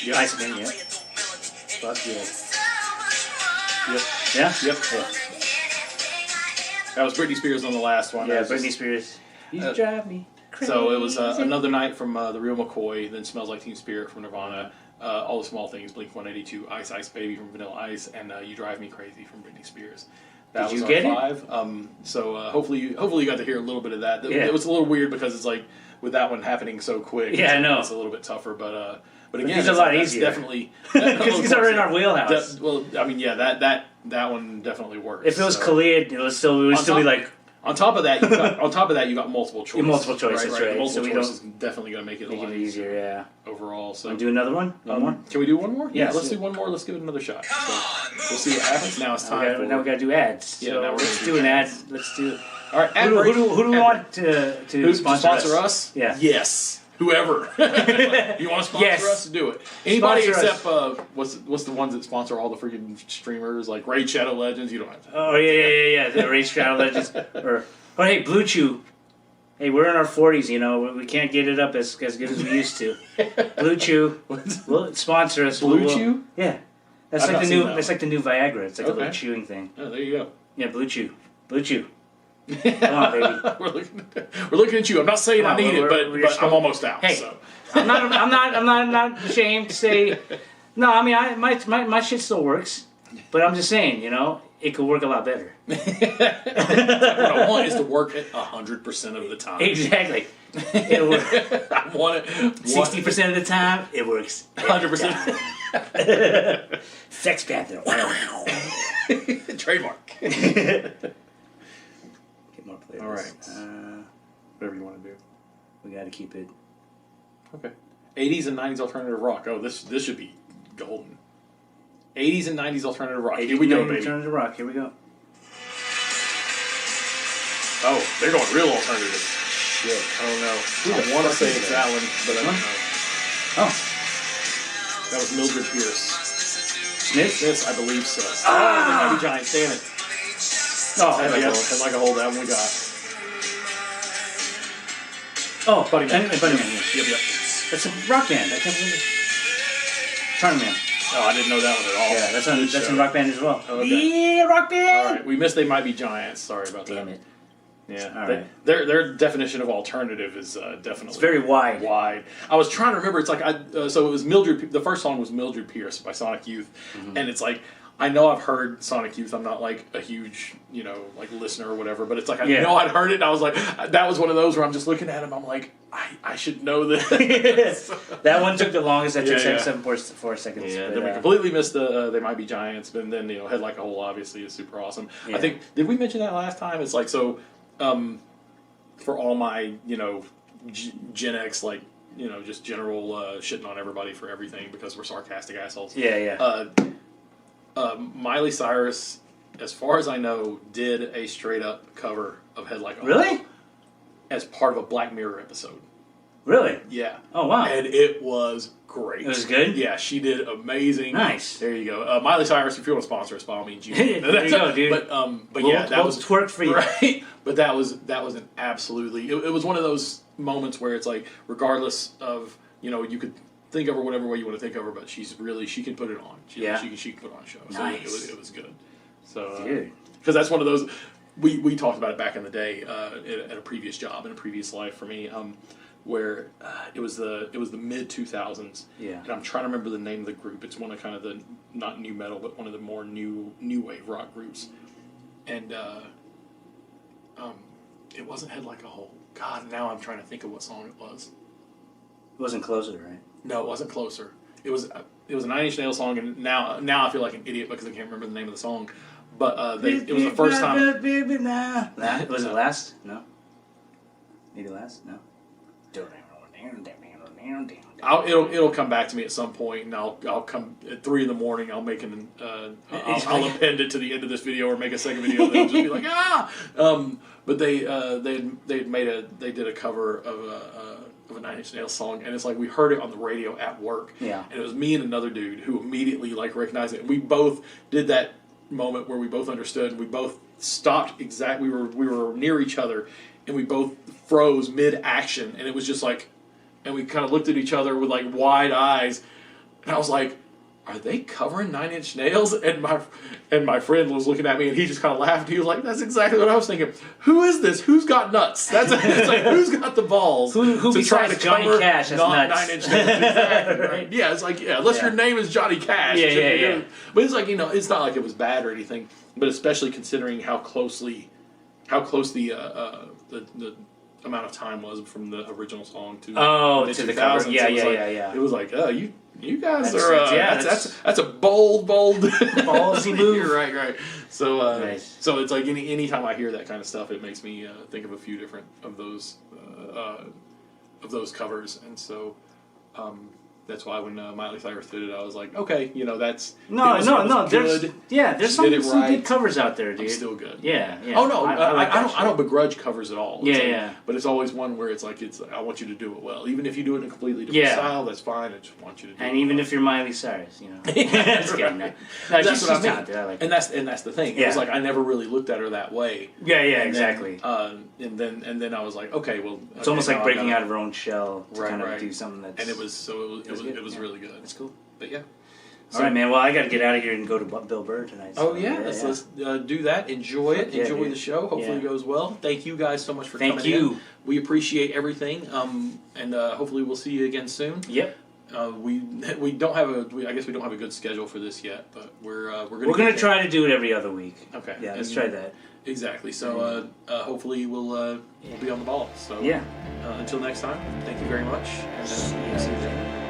Yep. Iceman, yeah. Fuck yeah. Yep. Yeah? Yep. That was Britney Spears on the last one. Yeah, Britney Spears. You drive me crazy. So it was Another Night from The Real McCoy, then Smells Like Teen Spirit from Nirvana, All the Small Things, Blink-182, Ice Ice Baby from Vanilla Ice, and You Drive Me Crazy from Britney Spears. That Did was you our get 5. So hopefully you got to hear a little bit of that. Yeah. It was a little weird because it's like with that one happening so quick. Yeah, I know. It's a little bit tougher, but again, it's a lot easier. Definitely because these are in our wheelhouse. Well, I mean, yeah, that one definitely works. If it was Khalid, it would still be like. On top of that, you got multiple choices. Multiple choices, right? Multiple choices is definitely going to make it a lot easier. Yeah. Overall, so Want to do another one? One more? Can we do one more? Yeah, let's do one more. Let's give it another shot. So we'll see what happens. Now it's time. Now we got to do ads. Yeah, so now we're let's do an ad. Let's do. All right. Who do we want to sponsor us? Yeah. Yes. Whoever. You want to sponsor us? Do it. Anybody except what's the ones that sponsor all the freaking streamers like Raid Shadow Legends? You don't have to. Oh yeah. The Raid Shadow Legends or hey, Blue Chew. Hey, we're in our 40s, you know. We can't get it up as good as we used to. Blue Chew, will sponsor us. Blue Chew? Yeah, that's like the new. That's like the new Viagra. It's like a little chewing thing. Oh, there you go. Yeah, Blue Chew. Come on, baby. we're looking at you. I'm not saying I need it, but I'm almost out. Hey, so. I'm not ashamed to say. No, I mean, my shit still works, but I'm just saying, you know, it could work a lot better. What I want is to work at 100% of the time. Exactly. It'll work. I want it 60% of the time, it works. 100%. Sex Panther. Trademark. Get more players. All right. Whatever you want to do. We got to keep it. Okay. 80s and 90s alternative rock. Oh, this should be golden. 80s and 90s alternative rock. Here we go, baby. Alternative rock. Here we go. Oh, they're going real alternative. Shit, I don't know. I want to say it's that one, but I don't know. Oh. That was Mildred Pierce. Smith? I believe so. Oh, the Mighty Giants, damn it. Oh, I'd like to hold that one we got. Oh, Buddy Man. Buddy Man. Yep. That's a rock band. I can't believe it. Charmin. Oh, I didn't know that one at all. Yeah, that's in Rock Band as well. Oh, okay. Yeah, Rock Band. All right, we missed They Might Be Giants. Sorry about that. Damn it. Yeah, All right. their definition of alternative is definitely It's very wide. I was trying to remember. It's like so it was Mildred. The first song was Mildred Pierce by Sonic Youth, and it's like I know I've heard Sonic Youth. I'm not like a huge like listener or whatever, but it's like I know I'd heard it. And I was like, that was one of those where I'm just looking at him. I'm like, I should know this. That one took the longest. That took 7.4 seconds. Yeah, but, then we completely missed the They Might Be Giants, but then Head Like a Hole obviously is super awesome. Yeah. I think did we mention that last time? It's like so. For all my Gen X just general shitting on everybody for everything because we're sarcastic assholes. Yeah. Miley Cyrus, as far as I know, did a straight up cover of Head Like a Hole. Really? As part of a Black Mirror episode. Really? Yeah. Oh wow. And it was great. It was good? Yeah, she did amazing. Nice. There you go. Miley Cyrus, if you want to sponsor us, by all means, you there you go, dude. But we'll twerk for you. Right? But that was an absolutely. It was one of those moments where it's like, regardless of you could think of her whatever way you want to think of her, but she can put it on. She can put on a show. Nice. So it was good. So dude, because that's one of those. We talked about it back in the day at a previous job in a previous life for me. Where it was the mid 2000s, and I'm trying to remember the name of the group. It's one of kind of the not new metal, but one of the more new wave rock groups, and it wasn't Head Like a Hole. God, now I'm trying to think of what song it was. It wasn't Closer, right? No, it wasn't Closer. It was a Nine Inch Nails song, and now I feel like an idiot because I can't remember the name of the song. But it was the first time. Was it Last? No. Maybe Last? No. It'll come back to me at some point, and I'll come at 3 a.m. I'll make I'll append it to the end of this video or make a second video. And I'll just be like but they did a cover of a Nine Inch Nails song, and it's like we heard it on the radio at work. Yeah. And it was me and another dude who immediately recognized it. And we both did that moment where we both understood, and we both stopped exactly. We were near each other, and we both froze mid action, and it was just like. And we kind of looked at each other with wide eyes, and I was like, "Are they covering Nine Inch Nails?" And my friend was looking at me, and he just kind of laughed. He was like, "That's exactly what I was thinking. Who is this? Who's got nuts? It's like who's got the balls who to try to Johnny cover Cash has not nuts? 9 Inch Nails?" Exactly, right? Yeah, it's like unless your name is Johnny Cash. Yeah. But it's like it's not like it was bad or anything. But especially considering how close the amount of time was from the original song to the cover. Yeah. It was like, oh, you guys that's that's a bold ballsy move. You're right. So nice. So it's like any time I hear that kind of stuff, it makes me think of a few different of those covers, and so that's why when Miley Cyrus did it, I was like, okay, that's no. There's some right. good covers out there, dude. I'm still good. Yeah. Oh no, I I don't begrudge covers at all. Yeah. But it's always one where it's I want you to do it well, even if you do it in a completely different style. That's fine. I just want you to do it. And even if you're Miley Cyrus, That's kidding. No, that's what I mean. Talented. I like and that's the thing. It was like I never really looked at her that way. Yeah, and exactly. Then, and then I was like, okay, well, it's almost like breaking out of her own shell to kind of right. do something that's. And it was really good. It's cool. But yeah. All right, man. Well, I got to get out of here and go to Bill Burr tonight. So Let's do that. Enjoy it. Enjoy the show. Hopefully it goes well. Thank you guys so much for coming in. We appreciate everything. And hopefully we'll see you again soon. Yep. We don't have I guess we don't have a good schedule for this yet, but we're gonna try to do it every other week. Okay. Yeah, let's try that. Exactly. So hopefully we'll be on the ball. So yeah. Until next time, thank you very much. See you.